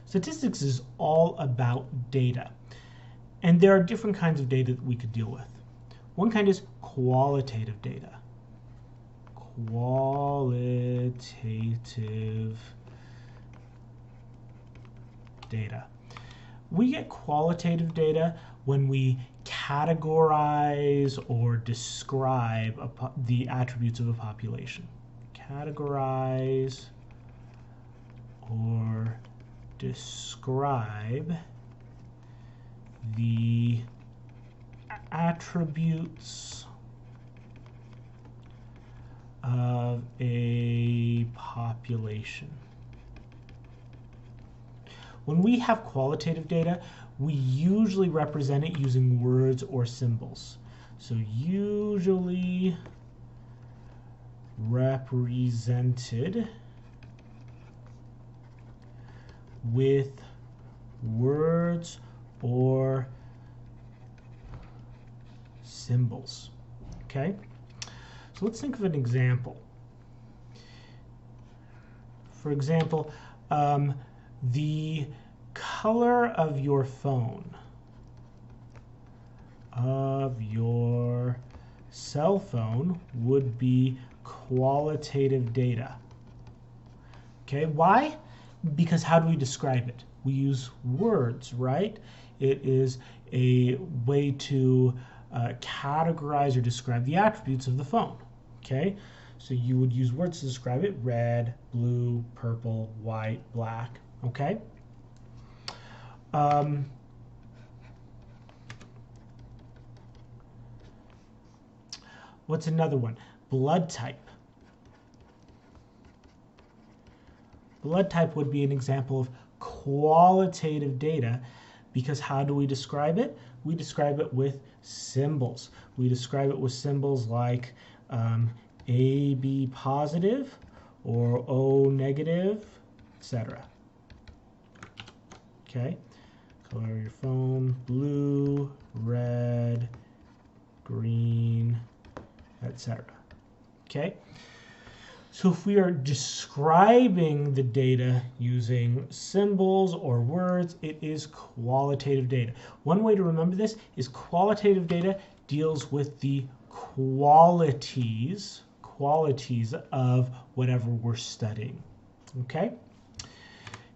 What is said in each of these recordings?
Statistics is all about data. And there are different kinds of data that we could deal with. One kind is qualitative data. Qualitative data. We get qualitative data when we categorize or describe the attributes of a population. Categorize or describe the attributes of a population. When we have qualitative data, we usually represent it using words or symbols. So usually represented with words or symbols. Okay? So let's think of an example. For example, the color of your phone, of your cell phone, would be qualitative data. Okay, why? Because how do we describe it? We use words, right? It is a way to categorize or describe the attributes of the phone. Okay, so you would use words to describe it: red, blue, purple, white, black. Okay. What's another one? Blood type. Blood type would be an example of qualitative data, because how do we describe it? We describe it with symbols. We describe it with symbols like AB positive or O negative, etc. Okay, color of your phone: blue, red, green, etc. Okay, so if we are describing the data using symbols or words, it is qualitative data. One way to remember this is qualitative data deals with the qualities of whatever we're studying. Okay?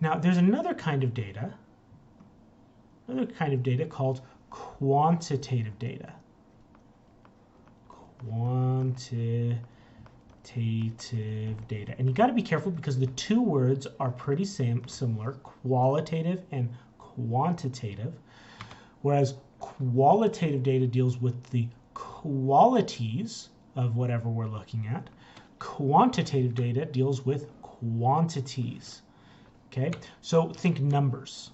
Now, there's another kind of data called quantitative data. Quantitative data. And you got to be careful because the two words are pretty similar, qualitative and quantitative, whereas qualitative data deals with the qualities of whatever we're looking at. Quantitative data deals with quantities. Okay, so think numbers.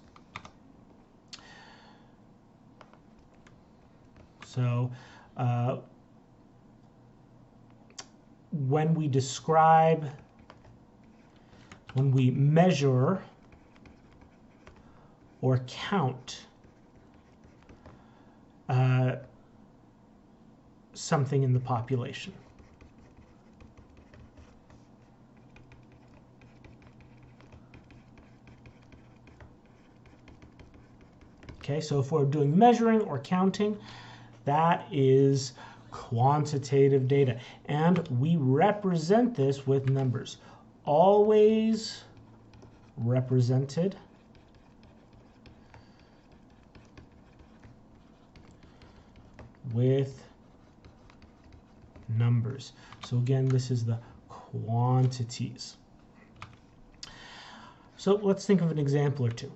So when we describe, when we measure or count something in the population. Okay, so if we're doing measuring or counting, that is quantitative data. And we represent this with numbers. Always represented with numbers. So again, this is the quantities. So let's think of an example or two.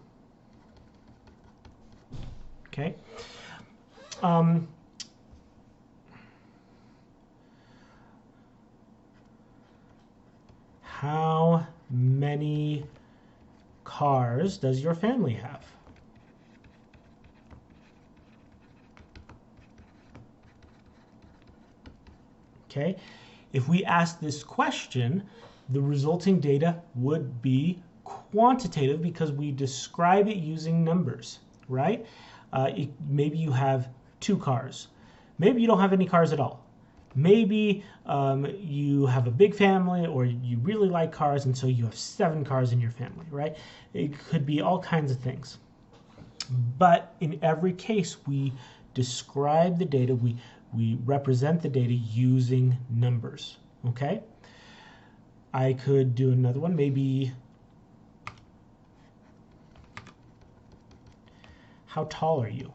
Okay. How many cars does your family have? Okay. If we ask this question, the resulting data would be quantitative because we describe it using numbers, right? Maybe you have 2 cars. Maybe you don't have any cars at all. Maybe you have a big family, or you really like cars, and so you have 7 cars in your family, right? It could be all kinds of things. But in every case, we describe the data, we represent the data using numbers, okay? I could do another one, maybe how tall are you?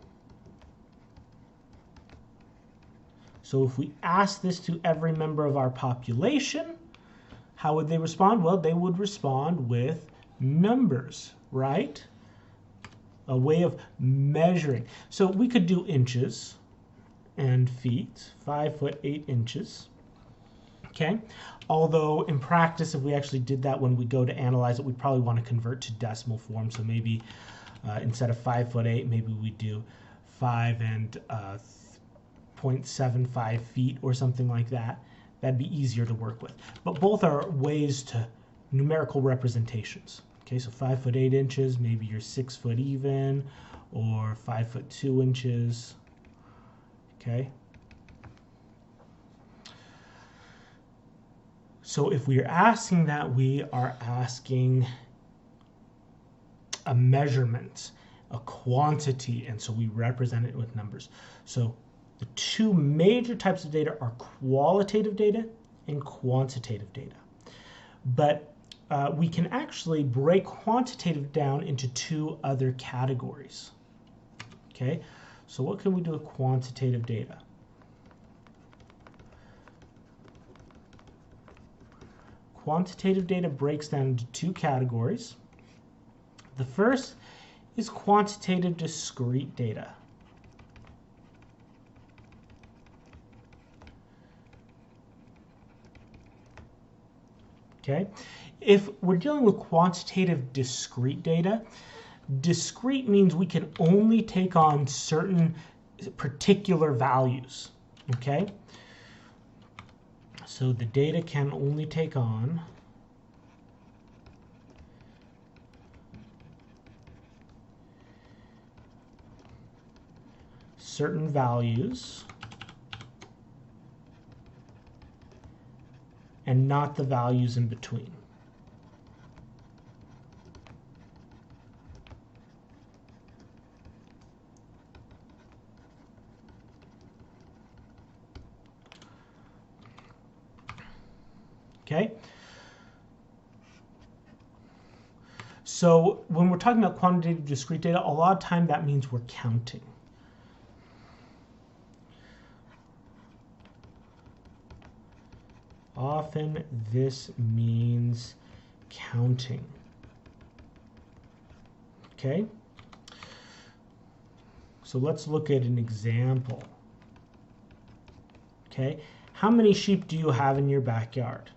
So if we ask this to every member of our population, how would they respond? Well, they would respond with numbers, right? A way of measuring. So we could do inches and feet, 5 foot 8 inches. Okay, although in practice, if we actually did that, when we go to analyze it, we probably want to convert to decimal form. So maybe instead of 5 foot 8, maybe we do 5 and 0.75 feet or something like that. That'd be easier to work with. But both are ways to numerical representations. Okay, so 5 foot 8 inches, maybe you're 6 foot even, or 5 foot 2 inches. Okay. So if we are asking that, we are asking a measurement, a quantity, and so we represent it with numbers. So the 2 major types of data are qualitative data and quantitative data. But we can actually break quantitative down into 2 other categories. Okay, so what can we do with quantitative data? Quantitative data breaks down into 2 categories. The first is quantitative discrete data. Okay, if we're dealing with quantitative discrete data, discrete means we can only take on certain particular values. Okay, so the data can only take on certain values and not the values in between. Okay? So when we're talking about quantitative discrete data, a lot of time that means we're counting. Often this means counting. Okay? So let's look at an example. Okay? How many sheep do you have in your backyard?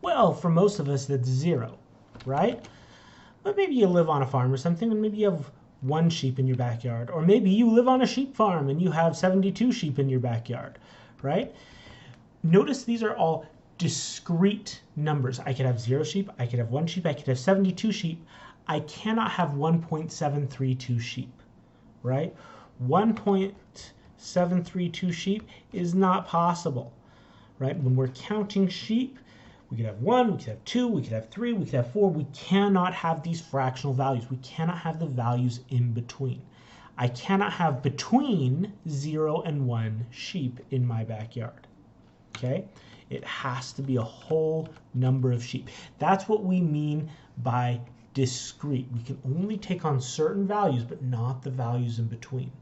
Well, for most of us, that's 0, right? But maybe you live on a farm or something, and maybe you have 1 sheep in your backyard. Or maybe you live on a sheep farm and you have 72 sheep in your backyard, right? Notice these are all discrete numbers. I could have 0 sheep, I could have 1 sheep, I could have 72 sheep. I cannot have 1.732 sheep, right? 1.732 sheep is not possible, right? When we're counting sheep, we could have 1, we could have 2, we could have 3, we could have 4. We cannot have these fractional values. We cannot have the values in between. I cannot have between 0 and 1 sheep in my backyard. Okay? It has to be a whole number of sheep. That's what we mean by discrete. We can only take on certain values, but not the values in between.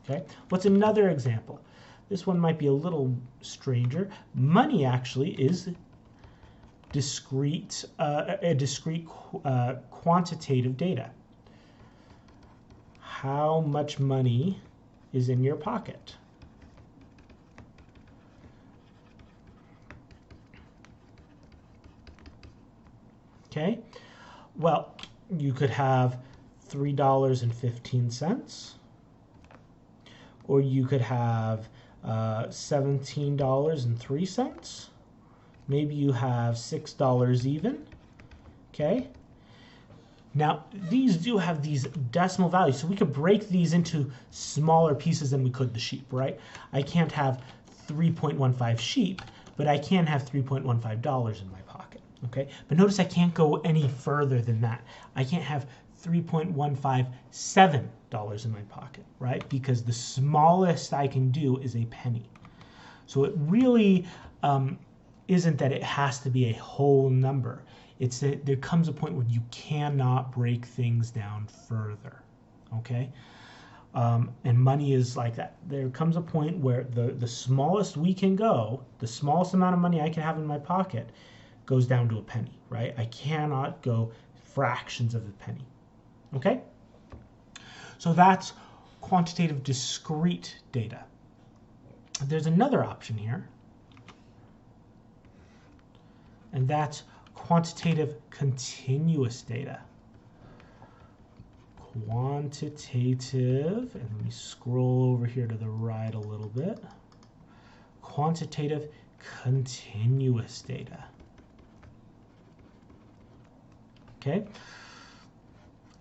Okay? What's another example? This one might be a little stranger. Money actually is discrete quantitative data. How much money is in your pocket? Okay, well, you could have $3.15, or you could have $17.03, Maybe you have $6 even. Okay. Now, these do have these decimal values, so we could break these into smaller pieces than we could the sheep, right? I can't have 3.15 sheep, but I can have $3.15 in my pocket, okay? But notice I can't go any further than that. I can't have $3.157 in my pocket, right? Because the smallest I can do is a penny. So it really isn't that it has to be a whole number. It's that there comes a point where you cannot break things down further, okay? And money is like that. There comes a point where the smallest we can go, the smallest amount of money I can have in my pocket goes down to a penny, right? I cannot go fractions of a penny, okay? So that's quantitative discrete data. There's another option here, and that's quantitative continuous data. Quantitative, and let me scroll over here to the right a little bit. Quantitative continuous data. Okay?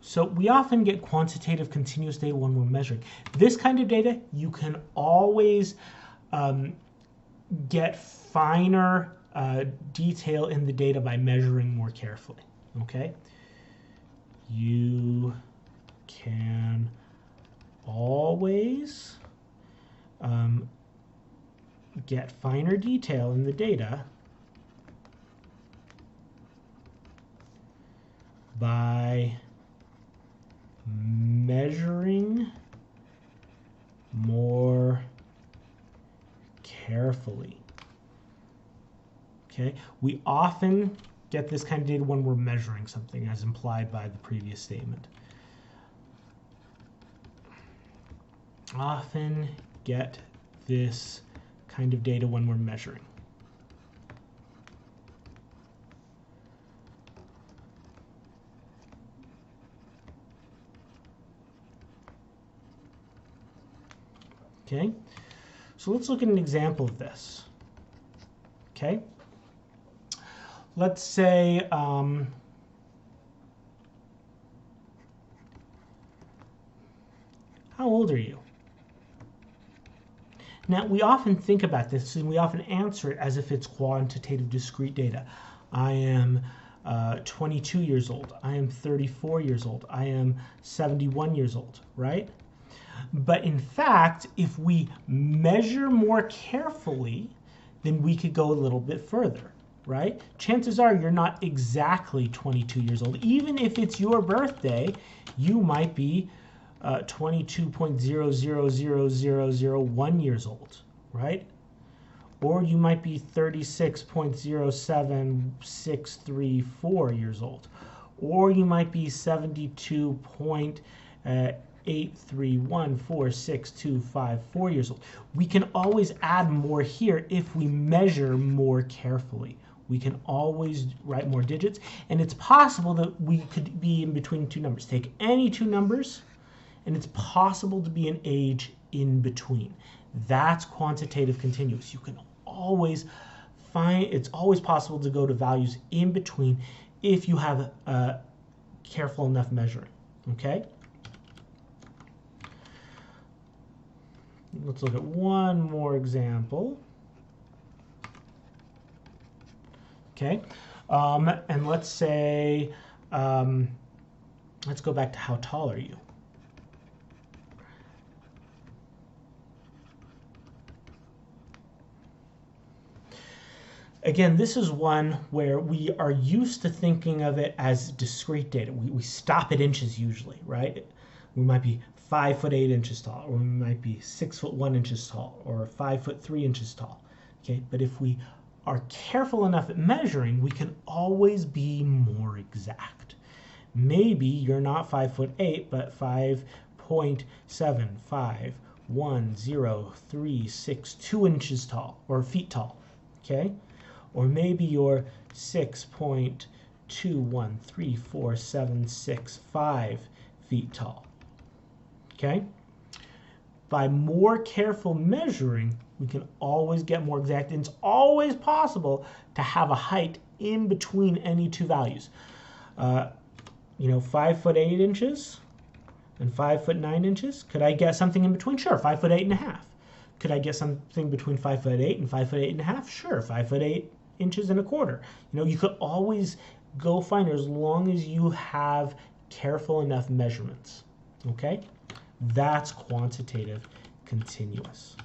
So we often get quantitative continuous data when we're measuring. This kind of data, you can always get finer detail in the data by measuring more carefully, okay? You can always get finer detail in the data by measuring more carefully. Okay, we often get this kind of data when we're measuring something, as implied by the previous statement. Often get this kind of data when we're measuring. Okay, so let's look at an example of this. Okay. Let's say how old are you? Now, we often think about this and we often answer it as if it's quantitative discrete data. I am 22 years old. I am 34 years old. I am 71 years old, right? But in fact, if we measure more carefully, then we could go a little bit further. Right? Chances are you're not exactly 22 years old. Even if it's your birthday, you might be 22.000001 years old, right? Or you might be 36.07634 years old. Or you might be 72.83146254 years old. We can always add more here if we measure more carefully. We can always write more digits, and it's possible that we could be in between two numbers. Take any two numbers, and it's possible to be an age in between. That's quantitative continuous. You can always find, it's always possible to go to values in between if you have careful enough measuring, okay? Let's look at one more example. Okay, and let's say, let's go back to how tall are you? Again, this is one where we are used to thinking of it as discrete data. We stop at inches usually, right? We might be 5'8" tall, or we might be 6'1" tall, or 5'3" tall. Okay, but if we are careful enough at measuring, we can always be more exact. Maybe you're not 5'8", but 5.7510362 inches tall, or feet tall. Okay, or maybe you're 6.2134765 feet tall. Okay, by more careful measuring, we can always get more exact. And it's always possible to have a height in between any two values. 5 foot 8 inches and 5 foot 9 inches. Could I get something in between? Sure, 5 foot 8.5. Could I get something between 5 foot 8 and 5 foot 8.5? Sure, 5 foot 8 inches and a quarter. You could always go find as long as you have careful enough measurements. Okay? That's quantitative continuous.